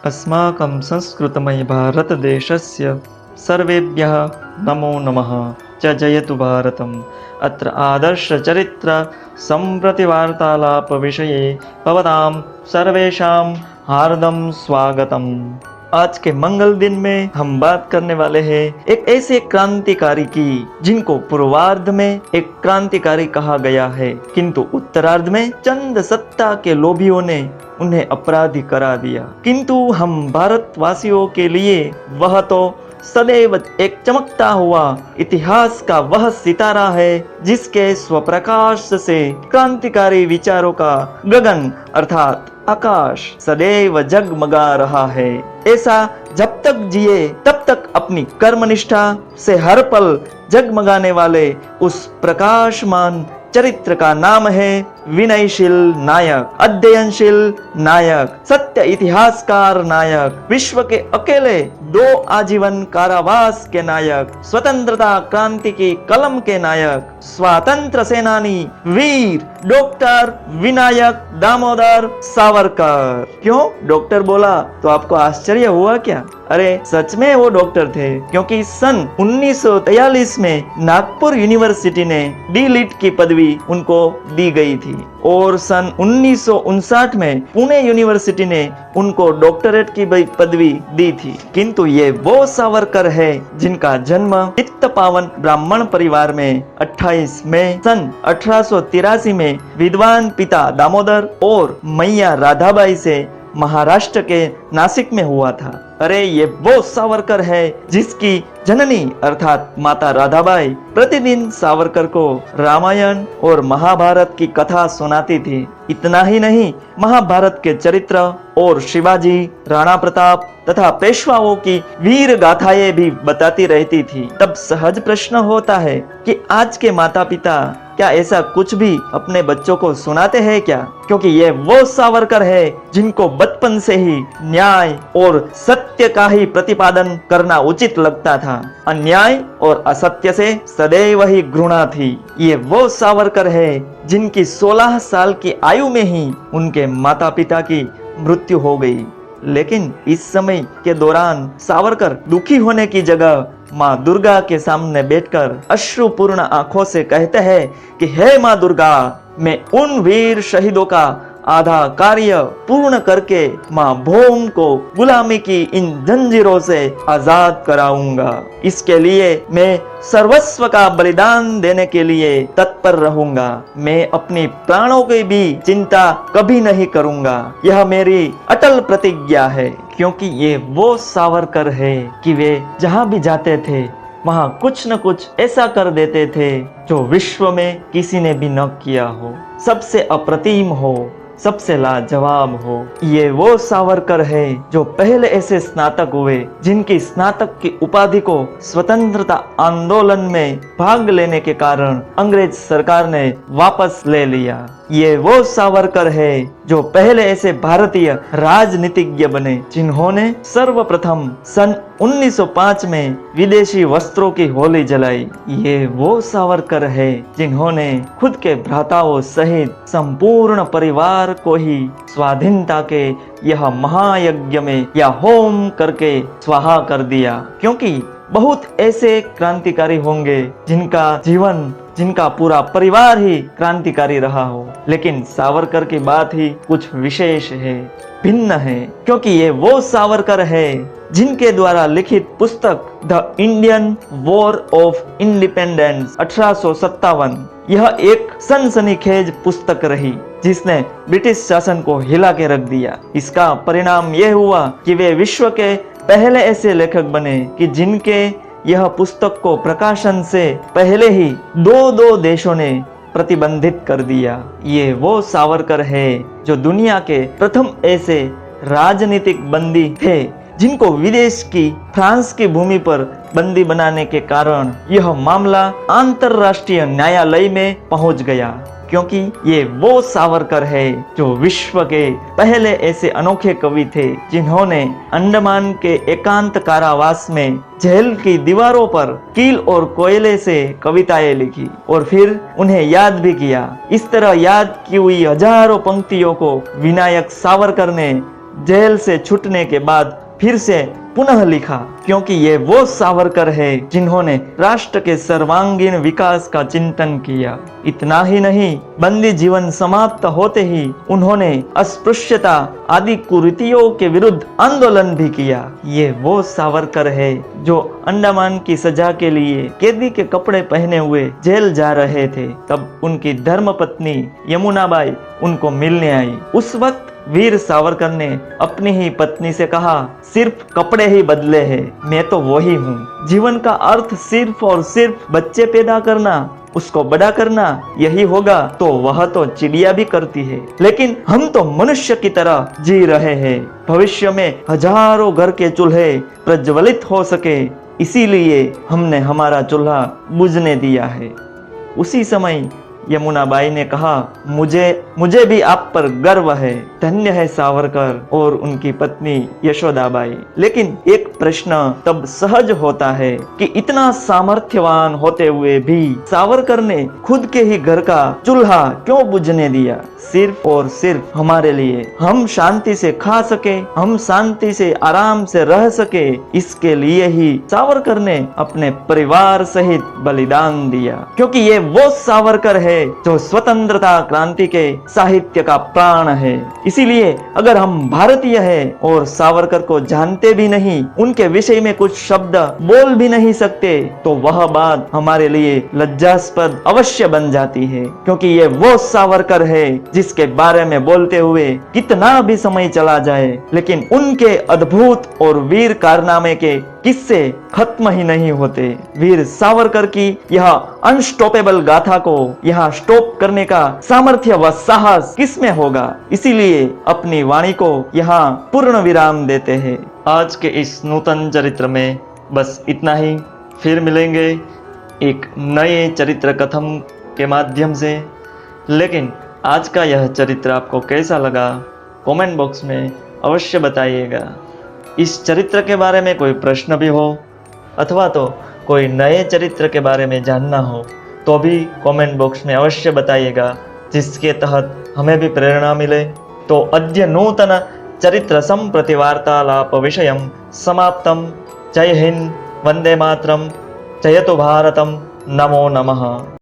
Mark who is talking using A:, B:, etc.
A: अस्माकं संस्कृतमय भारतदेशस्य सर्वेभ्यः नमो नमः। जयतु भारतम्। अत्र आदर्शचरित्र सम्प्रतिवार्तालापविषये भवतां सर्वेषां हार्दं स्वागतम्। आज के मंगल दिन में हम बात करने वाले हैं एक ऐसे क्रांतिकारी की जिनको पूर्वार्ध में एक क्रांतिकारी कहा गया है, किंतु उत्तरार्ध में चंद सत्ता के लोभियों ने उन्हें अपराधी करा दिया। किंतु हम भारतवासियों के लिए वह तो सदैव एक चमकता हुआ इतिहास का वह सितारा है जिसके स्वप्रकाश से क्रांतिकारी विचारों का गगन अर्थात आकाश सदैव जगमगा रहा है। ऐसा जब तक जिए तब तक अपनी कर्मनिष्ठा से हर पल जगमगाने वाले उस प्रकाशमान चरित्र का नाम है विनयशील नायक, अध्ययनशील नायक, सत्य इतिहासकार नायक, विश्व के अकेले 2 आजीवन कारावास के नायक, स्वतंत्रता क्रांति की कलम के नायक, स्वातंत्र सेनानी वीर डॉक्टर विनायक दामोदर सावरकर। क्यों डॉक्टर बोला तो आपको आश्चर्य हुआ क्या? अरे सच में वो डॉक्टर थे, क्योंकि सन 1943 में नागपुर यूनिवर्सिटी ने डी.लिट की पदवी उनको दी गई थी और सन 1959 में पुणे यूनिवर्सिटी ने उनको डॉक्टरेट की पदवी दी थी। किंतु ये वो सावरकर है जिनका जन्म चित्त पावन ब्राह्मण परिवार में 28 मई सन 1883 में विद्वान पिता दामोदर और मैया राधाबाई से महाराष्ट्र के नासिक में हुआ था। अरे ये वो सावरकर है जिसकी जननी अर्थात माता राधाबाई प्रतिदिन सावरकर को रामायण और महाभारत की कथा सुनाती थी। इतना ही नहीं, महाभारत के चरित्र और शिवाजी, राणा प्रताप तथा पेशवाओं की वीर गाथाएं भी बताती रहती थी। तब सहज प्रश्न होता है कि आज के माता पिता क्या ऐसा कुछ भी अपने बच्चों को सुनाते हैं क्या? क्योंकि ये वो सावरकर है जिनको बचपन से ही न्याय और सत्य का ही प्रतिपादन करना उचित लगता था। अन्याय और असत्य से सदैव ही घृणा थी। ये वो सावरकर है जिनकी 16 साल की आयु में ही उनके माता पिता की मृत्यु हो गई। लेकिन इस समय के दौरान सावरकर दुखी होने की जगह माँ दुर्गा के सामने बैठकर अश्रुपूर्ण आंखों से कहते हैं कि हे माँ दुर्गा, मैं उन वीर शहीदों का आधा कार्य पूर्ण करके माँ भौम को गुलामी की इन जंजीरों से आजाद कराऊंगा। इसके लिए मैं सर्वस्व का बलिदान देने के लिए तत्पर रहूंगा। मैं अपनी प्राणों की भी चिंता कभी नहीं करूंगा। यह मेरी अटल प्रतिज्ञा है। क्योंकि ये वो सावरकर है कि वे जहाँ भी जाते थे वहाँ कुछ न कुछ ऐसा कर देते थे जो विश्व में किसी ने भी न किया हो, सबसे अप्रतिम हो, सबसे लाजवाब हो। ये वो सावरकर है जो पहले ऐसे स्नातक हुए जिनकी स्नातक की उपाधि को स्वतंत्रता आंदोलन में भाग लेने के कारण अंग्रेज सरकार ने वापस ले लिया। ये वो सावरकर है जो पहले ऐसे भारतीय राजनीतिज्ञ बने जिन्होंने सर्वप्रथम सन 1905 में विदेशी वस्त्रों की होली जलाई। ये वो सावरकर है जिन्होंने खुद के भ्राताओं सहित संपूर्ण परिवार को ही स्वाधीनता के यह महायज्ञ में या होम करके स्वाहा कर दिया। क्योंकि बहुत ऐसे क्रांतिकारी होंगे जिनका जीवन, जिनका पूरा परिवार ही क्रांतिकारी रहा हो, लेकिन सावरकर की बात ही कुछ विशेष है, भिन्न है। क्योंकि ये वो सावरकर है जिनके द्वारा लिखित पुस्तक the Indian war of independence 1857 यह एक सनसनीखेज पुस्तक रही जिसने ब्रिटिश शासन को हिला के रख दिया। इसका परिणाम यह हुआ कि वे विश्व के पहले ऐसे लेखक बने कि जिनके यह पुस्तक को प्रकाशन से पहले ही 2 देशों ने प्रतिबंधित कर दिया। ये वो सावरकर है जो दुनिया के प्रथम ऐसे राजनीतिक बंदी थे जिनको विदेश की फ्रांस की भूमि पर बंदी बनाने के कारण यह मामला अंतर्राष्ट्रीय न्यायालय में पहुंच गया। क्योंकि ये वो सावरकर है जो विश्व के पहले ऐसे अनोखे कवि थे जिन्होंने अंडमान के एकांत कारावास में जेल की दीवारों पर कील और कोयले से कविताएं लिखी और फिर उन्हें याद भी किया। इस तरह याद की हुई हजारों पंक्तियों को विनायक सावरकर ने जेल से छूटने के बाद फिर से पुनः लिखा, क्योंकि ये वो सावरकर है जिन्होंने राष्ट्र के सर्वांगीण विकास का चिंतन किया। इतना ही नहीं, बंदी जीवन समाप्त होते ही उन्होंने अस्पृश्यता आदि कुरीतियों के विरुद्ध आंदोलन भी किया। ये वो सावरकर है जो अंडमान की सजा के लिए कैदी के कपड़े पहने हुए जेल जा रहे थे। तब उनकी धर्मपत्नी यमुनाबाई उनको मिलने आई। उस वक्त वीर सावरकर ने अपनी ही पत्नी से कहा, सिर्फ कपड़े ही बदले हैं, मैं तो वही हूँ। जीवन का अर्थ सिर्फ और सिर्फ बच्चे पैदा करना, उसको बड़ा करना यही होगा तो वह तो चिड़िया भी करती है, लेकिन हम तो मनुष्य की तरह जी रहे हैं। भविष्य में हजारों घर के चूल्हे प्रज्वलित हो सके, इसीलिए हमने हमारा चूल्हा बुझने दिया है। उसी समय यमुनाबाई ने कहा, मुझे भी आप पर गर्व है। धन्य है सावरकर और उनकी पत्नी यशोदाबाई। लेकिन एक प्रश्न तब सहज होता है कि इतना सामर्थ्यवान होते हुए भी सावरकर ने खुद के ही घर का चूल्हा क्यों बुझने दिया? सिर्फ और सिर्फ हमारे लिए, हम शांति से खा सके, हम शांति से आराम से रह सके, इसके लिए ही सावरकर ने अपने परिवार सहित बलिदान दिया। क्योंकि ये वो सावरकर है जो स्वतंत्रता क्रांति के साहित्य का प्राण है। इसीलिए अगर हम भारतीय हैं और सावरकर को जानते भी नहीं, उनके विषय में कुछ शब्द बोल भी नहीं सकते, तो वह बात हमारे लिए लज्जास्पद अवश्य बन जाती है। क्योंकि ये वो सावरकर है जिसके बारे में बोलते हुए कितना भी समय चला जाए, लेकिन उनके अद्भुत और वीर कारनामे के किस्से खत्म ही नहीं होते। वीर सावरकर की यह अनस्टॉपेबल गाथा को यहाँ स्टॉप करने का सामर्थ्य व साहस किसमें होगा? इसीलिए अपनी वाणी को यहाँ पूर्ण विराम देते हैं। आज के इस नूतन चरित्र में बस इतना ही। फिर मिलेंगे एक नए चरित्र कथन के माध्यम से। लेकिन आज का यह चरित्र आपको कैसा लगा, कमेंट बॉक्स में अवश्य बताइएगा। इस चरित्र के बारे में कोई प्रश्न भी हो अथवा तो कोई नए चरित्र के बारे में जानना हो तो भी कमेंट बॉक्स में अवश्य बताइएगा, जिसके तहत हमें भी प्रेरणा मिले। तो अद्य नूतन चरित्र संप्रतिवार्तालाप विषयं समाप्तम। जय हिंद, वंदे मातरम, जयतु भारतम, नमो नमः।